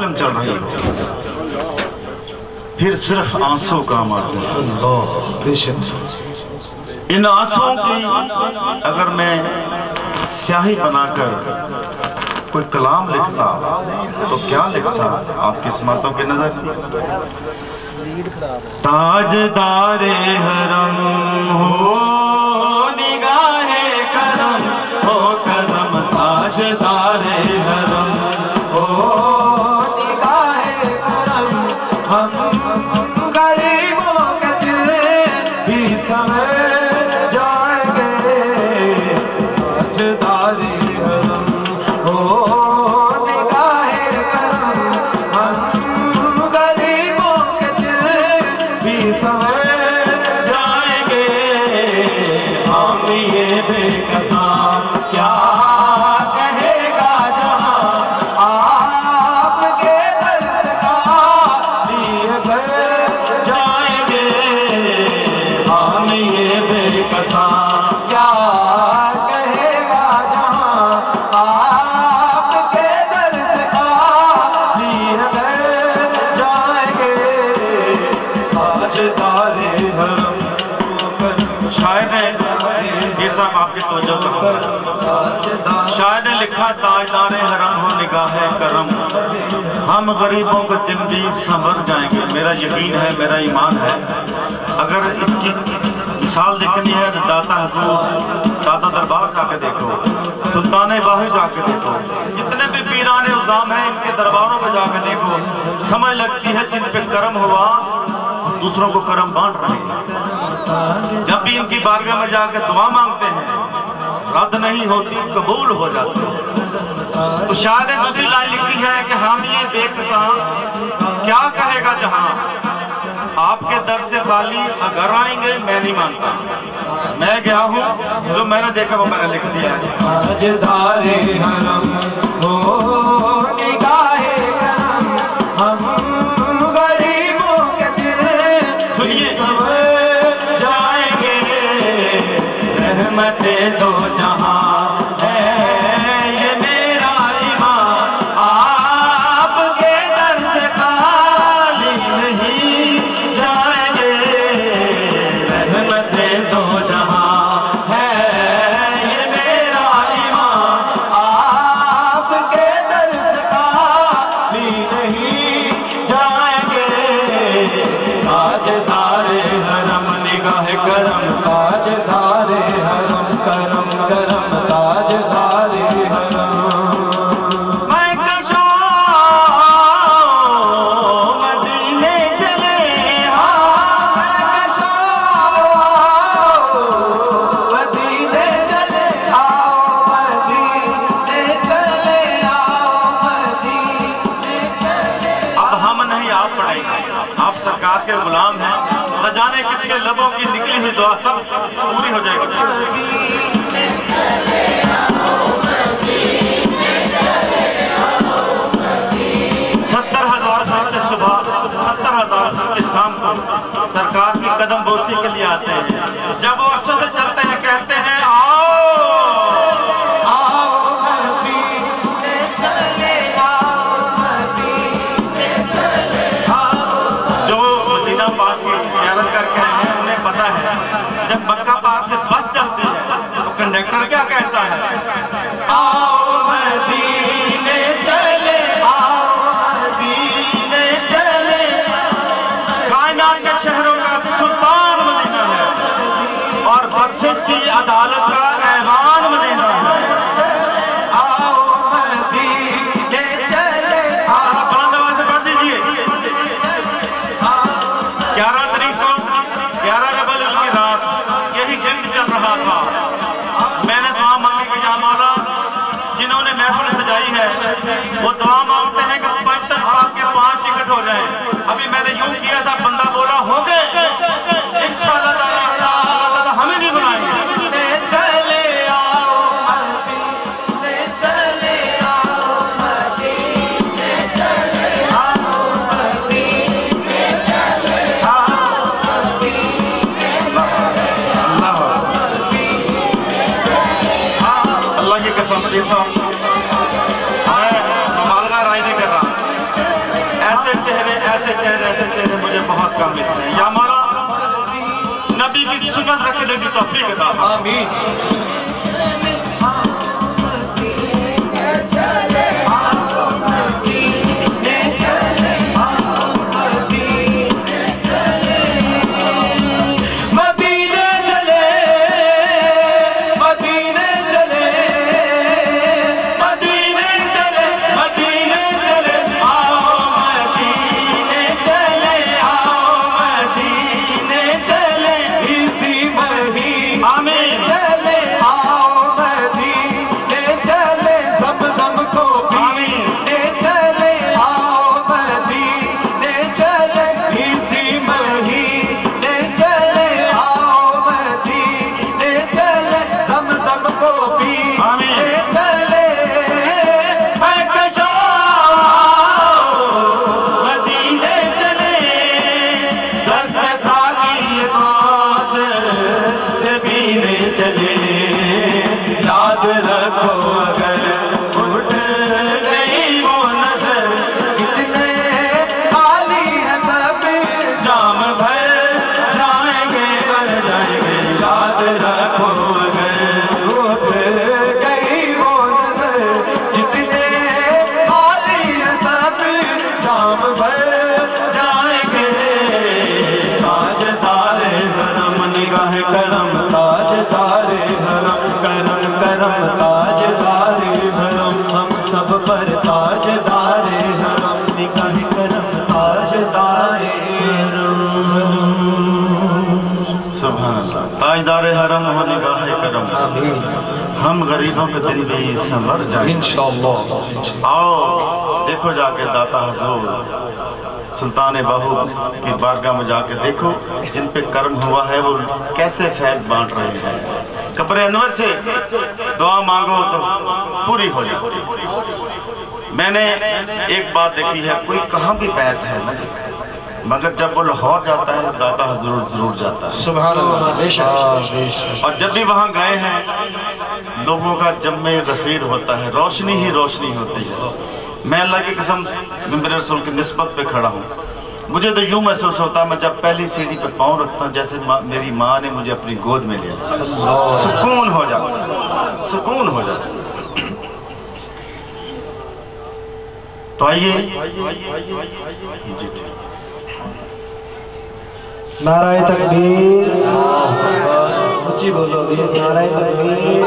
دھڑکن چل رہی ہو، پھر صرف آنسوں کام آتے ہیں۔ ان آنسوں کی اگر میں سیاہی بنا کر کوئی کلام لکھتا تو کیا لکھتا آپ کی سماعتوں کی نظر؟ تاجدار حرم ہو نگاہ کرم ہو کرم، تاجدار حرم ہو نگاہ کرم، ہم غریبوں کے دل بھی سمجھ جائیں گے۔ تاجدار حرم ہو نگاہ کرم، ہم غریبوں کے دل بھی سمجھ جائیں گے۔ ہم یہ بے کساں کیا کہے گا جہاں آپ کے در سے خالی اگر جائیں گے۔ ہم یہ بے کساں کیا کہے گا جہاں آپ کے در سے خالی اگر جائیں گے۔ تاجدار حرم ہو کر، شاعر نے یہ صاحب آپ کی توجہ کرو، شاعر نے لکھا تاجدار حرم ہو نگاہ کرم، ہم غریبوں کو دن بھی سنور جائیں گے۔ میرا یقین ہے، میرا ایمان ہے، اگر اس کی مثال دیکھنی ہے تو داتا حضور، داتا دربار جا کے دیکھو، سلطان واحد جا کے دیکھو، جتنے بھی پیران عظام ہیں ان کے درباروں پہ جا کے دیکھو، سمجھ لگتی ہے جن پہ کرم ہوا دوسروں کو کرم بانٹ رہے ہیں۔ جب بھی ان کی بارگاہ میں جا کے دعا مانگتے ہیں رد نہیں ہوتی، قبول ہو جاتی ہے۔ تو شاعر نے دوسری لائن لکھی ہے کہ ہم یہ بے کساں کیا کہے گا جہاں آپ کے در سے خالی اگر آئیں گے۔ میں نہیں مانتا، میں گیا ہوں، جو میں نے دیکھا وہ میں نے لکھ دیا ہے۔ تاجدار حرم ہو نگاہ کرم، ہم غریبوں کے دل سنیے سمجھ جائیں گے۔ رحمت دو جہاں ہے یہ میرا ایمان، آپ کے در سے خالی نہیں جائیں گے۔ رحمت دو جہاں ہے یہ میرا ایمان، آپ کے در سے خالی نہیں جائیں گے۔ تاجدار حرم نگاہ کرم، تاجدار حرم کرم کرم، تاجدار حرم۔ میں کشوں مدینے چلے ہاں، میں کشوں مدینے چلے آؤ، مدینے چلے آؤ، مدینے چلے۔ اب ہم نہیں آپ پڑھیں گے، آپ سرکار کے غلام ہیں، نہ جانے کس کے لبوں کی نکلی ہوئی دعا سب پوری ہو جائے گی۔ 70,000 فرشتے صبح، 70,000 فرشتے شام کو سرکار کی قدم بوسی کے لیے آتے ہیں۔ جب وہ عرش سے چلتے ہیں کہتے ہیں آؤ آؤ مدینے چلے آؤ، مدینے چلے آؤ۔ جو مدینہ پاک کی زیارت کر کے ہیں انہیں پتہ ہے جب مکہ پاک سے بس چلتی ہے تو کنڈکٹر کیا کہتا ہے؟ آؤ مدینے چلے آؤ، مدینے چلے۔ کائنات کے شہروں کا سلطان مدینہ ہے اور بخشش کی عدالت کا ایوان مدینہ ہے۔ آؤ مدینے چلے آؤ، بلند آواز سے پڑھ دیجئے۔ 11 تاریخ کو 11 ربیع الاول کی رات یہی گرد چل رہا تھا، میں نے دعا مانگی کہ یا مولا جنہوں نے محفل سجائی ہے وہ دعا مانگتے ہیں کہ پنجتن پاک کے 5 ٹکٹ ہو جائیں۔ ابھی میں نے یوں کیا تھا، بندہ بولا ہو گئے، انشاءاللہ تعالیٰ ہمیں نہیں بنائیں گے۔ چلے آؤ ایسے چہرے مجھے بہت کم ملتے ہیں. یا مولا نبی کی سنت رکھنے کی توفیق عطا فرما. آمین. تاجدار حرم ہو نگاہ کرم. ہم غریبوں کے دل بھی سنور جائیں انشاءاللہ. آؤ دیکھو جا کے داتا حضور سلطان بہو کی بارگاہ میں جا کے دیکھو جن پہ کرم ہوا ہے وہ کیسے فیض بانٹ رہے ہیں. قبر انور سے دعا مانگو تو پوری ہو جائے. میں نے ایک بات دیکھی ہے, کوئی کہاں بھی بیعت ہے مگر جب وہ لاہور جاتا ہے داتا حضور ضرور جاتا ہے. سبحان اللہ. اور جب بھی وہاں گئے ہیں لوگوں کا جمع غفیر ہوتا ہے, روشنی ہی روشنی ہوتی ہے. میں اللہ کی قسم منبر رسول کی نسبت پہ کھڑا ہوں. مجھے تو یوں محسوس ہوتا ہے میں جب پہلی سیڑھی پہ پاؤں رکھتا ہوں جیسے میری ماں نے مجھے اپنی گود میں لیا. سکون ہو جاتا, سکون ہو جاتا. تو آئیے جی ٹھیک. نعرہ تکبیر, اونچی بولو گے نعرہ تکبیر,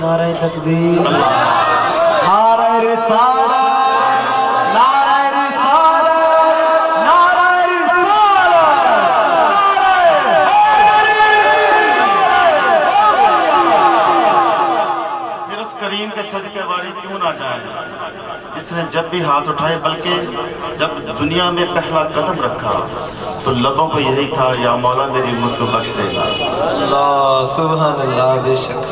نعرہ تکبیر, نعرہ رسالت, نعرہ رسالت, نعرہ رسالت. پھر اس کریم کے صدقے باری کیوں نہ جائیں جس نے جب بھی ہاتھ اٹھائے, بلکہ جب دنیا میں پہلا قدم رکھا تو لبوں کو یہی تھا یا مولا میری امت کو بخش دے گا. اللہ سبحان اللہ. بے شک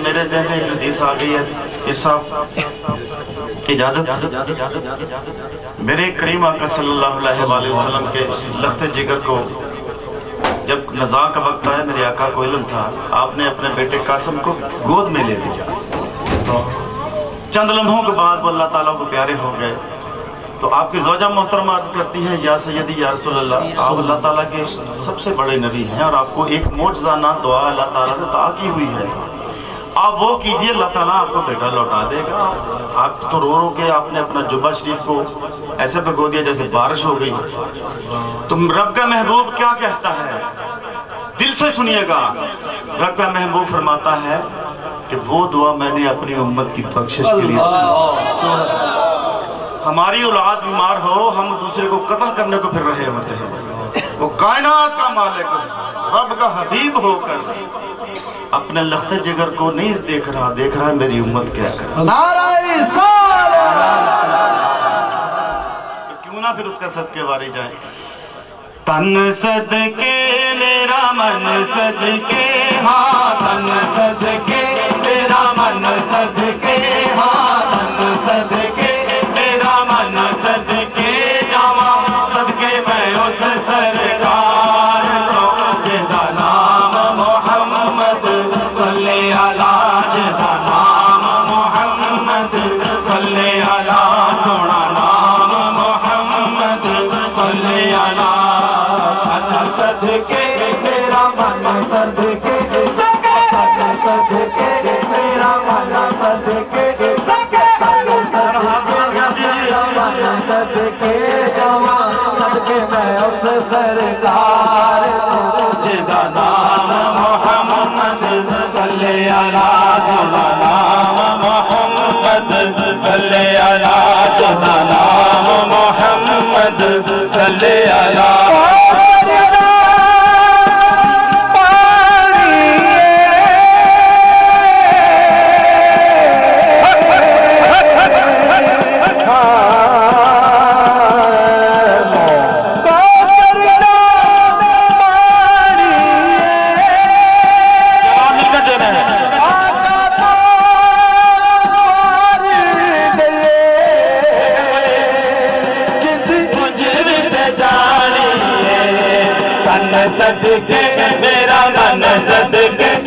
میرے ذہن میں ایک حدیث آ گئی ہے. یہ صاحب اجازت, میرے کریم آقا صلی اللہ علیہ وآلہ وسلم کے لخت جگر کو جب نزاع کا وقت آیا میرے آقا کو علم تھا, آپ نے اپنے بیٹے قاسم کو گود میں لے لیا. تو چند لمحوں کے بعد وہ اللہ تعالیٰ کو پیارے ہو گئے. تو آپ کی زوجہ محترمہ عرض کرتی ہے یا سیدی یا رسول اللہ, آپ اللہ تعالیٰ کے سب سے بڑے نبی ہیں اور آپ کو ایک معجزانہ دعا اللہ تعالیٰ نے عطا کی ہوئی ہے, آپ وہ کیجئے اللہ تعالیٰ آپ کو بیٹا لوٹا دے گا. آپ تو رو کے آپ نے اپنا جبہ شریف کو ایسے بھگو دیا جیسے بارش ہو گئی. تم رب کا محبوب کیا کہتا ہے, دل سے سنیے گا. رب کا محبوب فرماتا ہے کہ وہ دعا میں نے اپنی امت کی بخشش کے لیے. ہماری اولاد بیمار ہو ہم دوسرے کو قتل کرنے کو پھر رہے ہوتے ہیں. وہ کائنات کا مالک رب کا حبیب ہو کر اپنے لخت جگر کو نہیں دیکھ رہا ہے میری امت کیا کر. نعرہ رسالت. کیوں نہ پھر اس کا صدقے واری جائیں. تن صدقے میرا من صدقے, ہاں تن صدقے میرا من صدقے, ہاں تن صدقے میرا من صدقے جاواں صدقے میں اس سرکار کو جدا نام محمد صلی علیہ, جدا نام محمد صلی علیہ, سونا نام صدقے جاواں صدقے میں اس سرکار جدا نام محمد صلی علی نام محمد صلی علی نام محمد صلی علی صدقے میرا من صدقے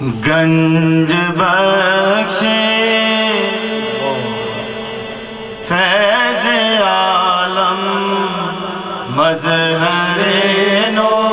گنج بخشے فیض عالم مظہر نور